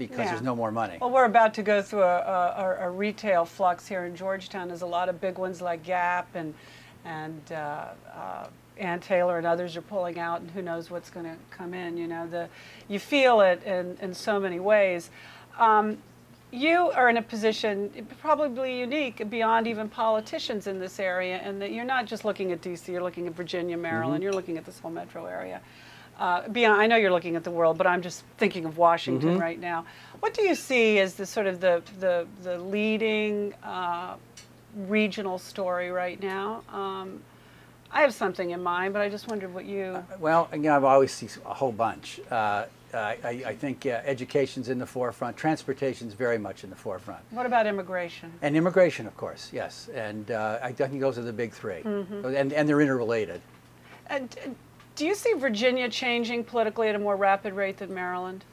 because there's no more money. Well, we're about to go through a retail flux here in Georgetown. There's a lot of big ones like Gap and Ann Taylor and others are pulling out, and who knows what's going to come in. You know, you feel it in so many ways. You are in a position probably unique beyond even politicians in this area, and that you're not just looking at D.C., you're looking at Virginia, Maryland, you're looking at this whole metro area. Beyond, I know you're looking at the world, but I'm just thinking of Washington right now. What do you see as the sort of the leading regional story right now? I have something in mind, but I just wondered what you... Well, again, I've always seen a whole bunch. I think education's in the forefront. Transportation's very much in the forefront. What about immigration? And immigration, of course, yes. And I think those are the big three. And they're interrelated. Do you see Virginia changing politically at a more rapid rate than Maryland?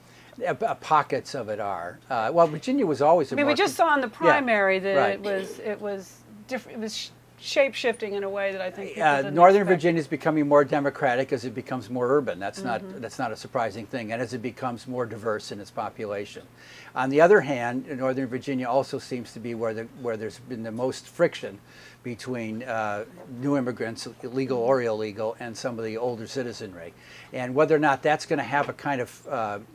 Pockets of it are. Well, Virginia was always. We just saw in the primary that it was different. It was shape-shifting in a way that I think people didn't Northern expect. Virginia is becoming more democratic as it becomes more urban. That's not a surprising thing, and as it becomes more diverse in its population. On the other hand, Northern Virginia also seems to be where there's been the most friction between new immigrants, legal or illegal, and some of the older citizenry. And whether or not that's going to have a kind of,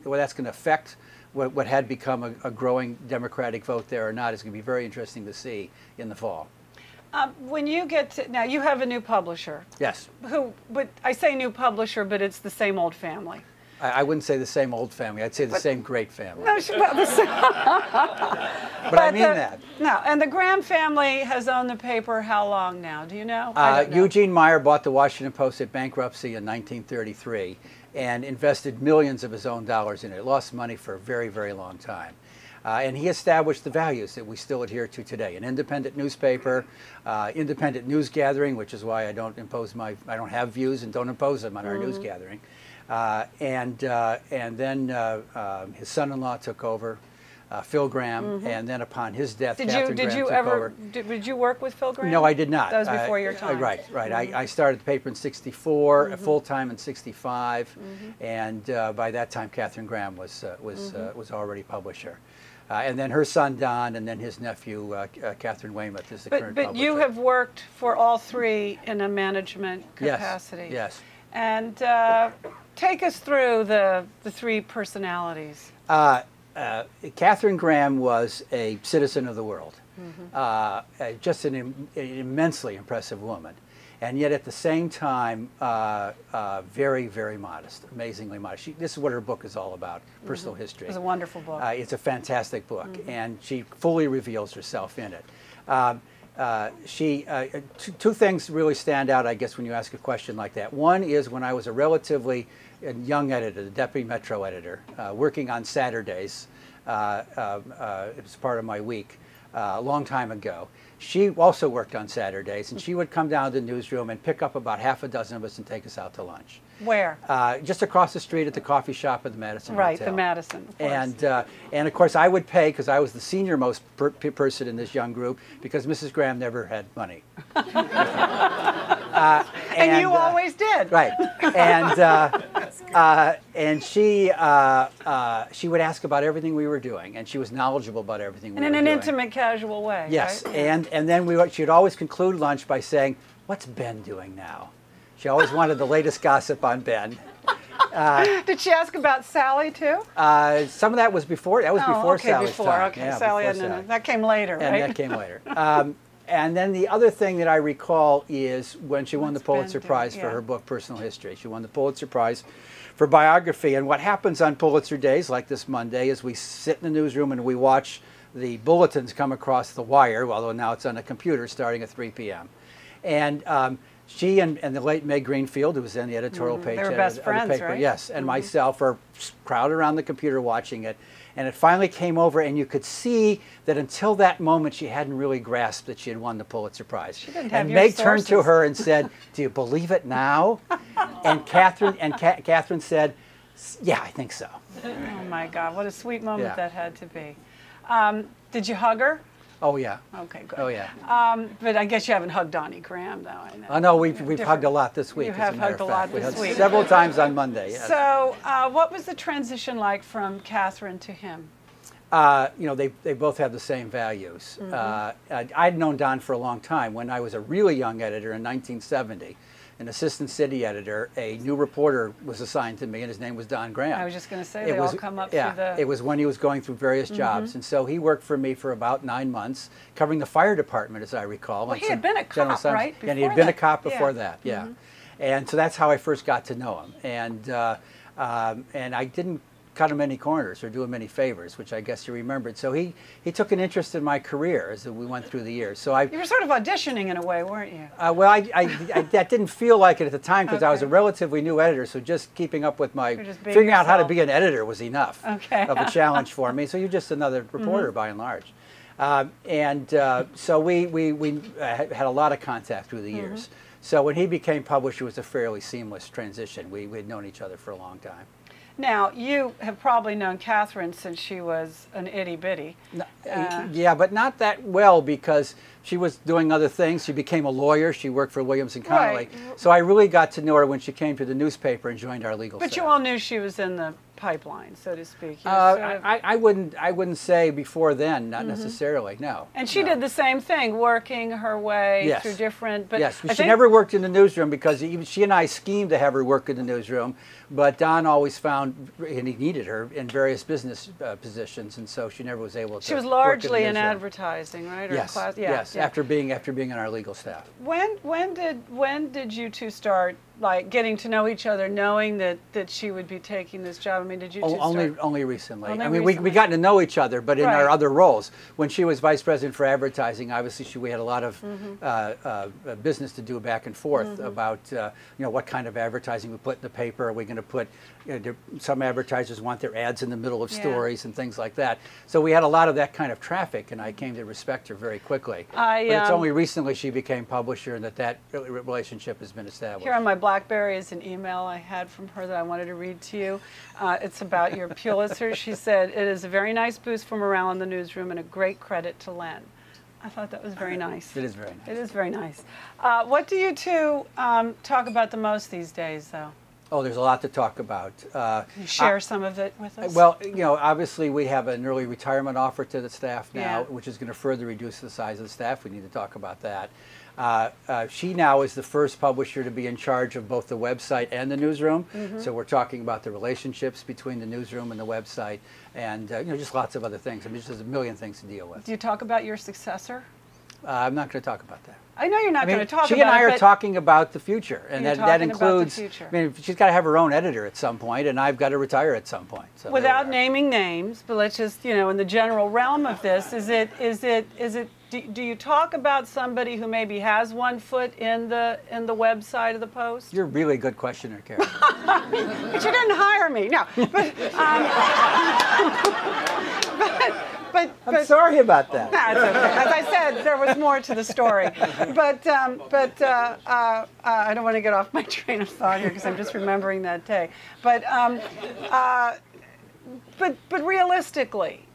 whether that's going to affect what had become a growing Democratic vote there or not is going to be very interesting to see in the fall. When you get to, now you have a new publisher. Yes. But I say new publisher, but it's the same old family. I wouldn't say the same old family. I'd say the same great family. No, well, but I mean that. No, and the Graham family has owned the paper how long now? Do you know? I don't know. Eugene Meyer bought the Washington Post at bankruptcy in 1933 and invested millions of his own dollars in it. It lost money for a very, very long time. And he established the values that we still adhere to today: an independent newspaper, independent news gathering, which is why I don't have views and don't impose them on our news gathering. And then his son-in-law took over, Phil Graham, and then upon his death, Catherine Graham took over. Did you work with Phil Graham? No, I did not. That was before your time. Right. I started the paper in '64, full-time in '65, and by that time, Catherine Graham was already publisher. And then her son, Don, and then his nephew, Catherine Weymouth, is the current publisher. But you have worked for all three in a management capacity. Yes. And take us through the three personalities. Catherine Graham was a citizen of the world, just an immensely impressive woman. And yet at the same time, very, very modest, amazingly modest. This is what her book is all about, personal history. It's a wonderful book. It's a fantastic book, and she fully reveals herself in it. Two things really stand out, I guess, when you ask a question like that. One is when I was a relatively young editor, the deputy metro editor, working on Saturdays. It was part of my week a long time ago. She also worked on Saturdays, and she would come down to the newsroom and pick up about half a dozen of us and take us out to lunch. Where? Just across the street at the coffee shop at the Madison Hotel. Right, the Madison, of course. And of course I would pay, because I was the senior most person in this young group, because Mrs. Graham never had money. And you always did. Right. And she would ask about everything we were doing, and she was knowledgeable about everything we were doing. And in an intimate, casual way. Yes, right? and then she would always conclude lunch by saying, "What's Ben doing now?" She always wanted the latest gossip on Ben. Did she ask about Sally too? Some of that was before. That was before Sally's time. Okay, yeah, Sally, before Sally. That came later, right? And that came later. And then the other thing that I recall is when she won the Pulitzer Prize for her book, Personal History. She won the Pulitzer Prize for biography. And what happens on Pulitzer days, like this Monday, is we sit in the newsroom and we watch the bulletins come across the wire, although now it's on a computer starting at 3 p.m. And she and the late Meg Greenfield, who was then the editorial page they were editor best of friends, the paper, right? yes, and myself are crowded around the computer watching it. And it finally came over, and you could see that until that moment, she hadn't really grasped that she had won the Pulitzer Prize. She didn't have and your Meg sources. turned to her and said, "Do you believe it now?" And Catherine said, "Yeah, I think so." Oh my God, what a sweet moment that had to be. Did you hug her? Oh yeah. Okay, good. Oh yeah. But I guess you haven't hugged Downie Graham, though. I know. Oh no, we've hugged a lot this week. You have hugged a lot this week. Several times on Monday. Yes. So, what was the transition like from Catherine to him? You know, they both have the same values. I'd known Don for a long time. When I was a really young editor in 1970, an assistant city editor, a new reporter was assigned to me, and his name was Don Graham. I was just going to say, they all come up through the... It was when he was going through various jobs, and so he worked for me for about 9 months, covering the fire department, as I recall. Well, he had been a cop, right? And he had been a cop before that, yeah. And so that's how I first got to know him. And I didn't cut him any corners or do him any favors, which I guess you remembered. So he took an interest in my career as we went through the years. So you were sort of auditioning in a way, weren't you? Well, that didn't feel like it at the time because I was a relatively new editor. So just keeping up with figuring out how to be an editor was enough of a challenge for me. So you're just another reporter by and large. So we had a lot of contact through the years. So when he became publisher, it was a fairly seamless transition. We had known each other for a long time. Now, you have probably known Catherine since she was an itty-bitty. Yeah, but not that well because she was doing other things. She became a lawyer. She worked for Williams and Connolly. Right. So I really got to know her when she came to the newspaper and joined our legal staff. But you all knew she was in the pipeline, so to speak. I wouldn't say before then, not necessarily, no. And she did the same thing, working her way through different... But yes, she never worked in the newsroom because even she and I schemed to have her work in the newsroom, but Don always found, and he needed her in various business positions, and so she never was able to. She was largely in advertising, right? Or yes, yes. After being on our legal staff. When did you two start like getting to know each other, knowing that she would be taking this job? I mean, did you two start? Only recently. I mean, we got to know each other, but in our other roles. When she was vice president for advertising, obviously we had a lot of business to do back and forth about what kind of advertising we put in the paper. Are we going to put? Some advertisers want their ads in the middle of stories and things like that. So we had a lot of that kind of traffic, and I came to respect her very quickly. But it's only recently she became publisher, and that relationship has been established. Here on my BlackBerry is an email I had from her that I wanted to read to you. It's about your Pulitzer. She said, "It is a very nice boost for morale in the newsroom and a great credit to Len." I thought that was very nice. It is very nice. It is very nice. What do you two talk about the most these days, though? Oh, there's a lot to talk about. You share some of it with us? Well, obviously we have an early retirement offer to the staff now, which is going to further reduce the size of the staff. We need to talk about that. She now is the first publisher to be in charge of both the website and the newsroom. So we're talking about the relationships between the newsroom and the website, and just lots of other things. I mean, there's a million things to deal with. Do you talk about your successor? I'm not going to talk about that. I know you're not going to talk about it. She and I are talking about the future, and that includes. I mean, she's got to have her own editor at some point, and I've got to retire at some point. So without naming names, but let's just in the general realm of this, do you talk about somebody who maybe has one foot in the website of the Post? You're a really good questioner, Karen. But you didn't hire me, no. But I'm sorry about that. No, it's okay. As I said, there was more to the story. But I don't want to get off my train of thought here because I'm just remembering that day. But realistically,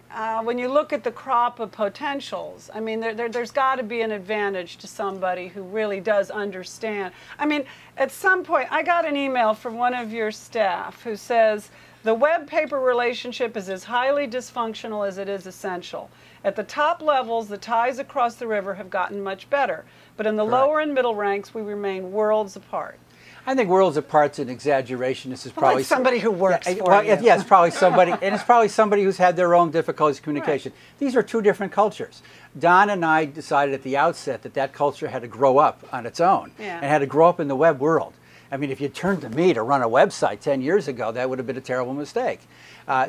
when you look at the crop of potentials, I mean, there's got to be an advantage to somebody who really does understand. I mean, at some point, I got an email from one of your staff who says, "The web-paper relationship is as highly dysfunctional as it is essential. At the top levels, the ties across the river have gotten much better, but in the lower and middle ranks, we remain worlds apart." I think worlds apart's an exaggeration. This is probably like somebody who works for you. Yeah, it's probably somebody, and it's probably somebody who's had their own difficulties with communication. Right. These are two different cultures. Don and I decided at the outset that culture had to grow up on its own and had to grow up in the web world. I mean, if you turned to me to run a website 10 years ago, that would have been a terrible mistake.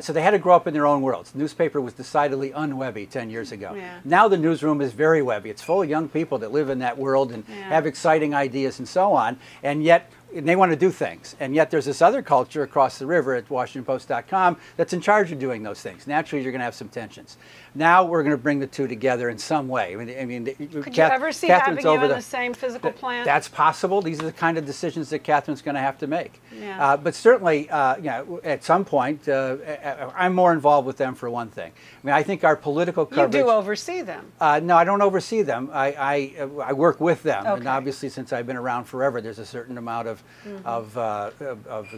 So they had to grow up in their own worlds. The newspaper was decidedly unwebby 10 years ago. Yeah. Now the newsroom is very webby. It's full of young people that live in that world and have exciting ideas and so on, and yet they want to do things. And yet there's this other culture across the river at WashingtonPost.com that's in charge of doing those things. Naturally, you're going to have some tensions. Now we're going to bring the two together in some way. I mean, could you ever see having you in the same physical plant? That's possible. These are the kind of decisions that Catherine's going to have to make. Yeah. But certainly, at some point, I'm more involved with them for one thing. I mean, I think our political coverage. You do oversee them. No, I don't oversee them. I work with them, and obviously, since I've been around forever, there's a certain amount of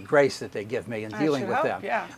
grace that they give me in dealing with them. Yeah.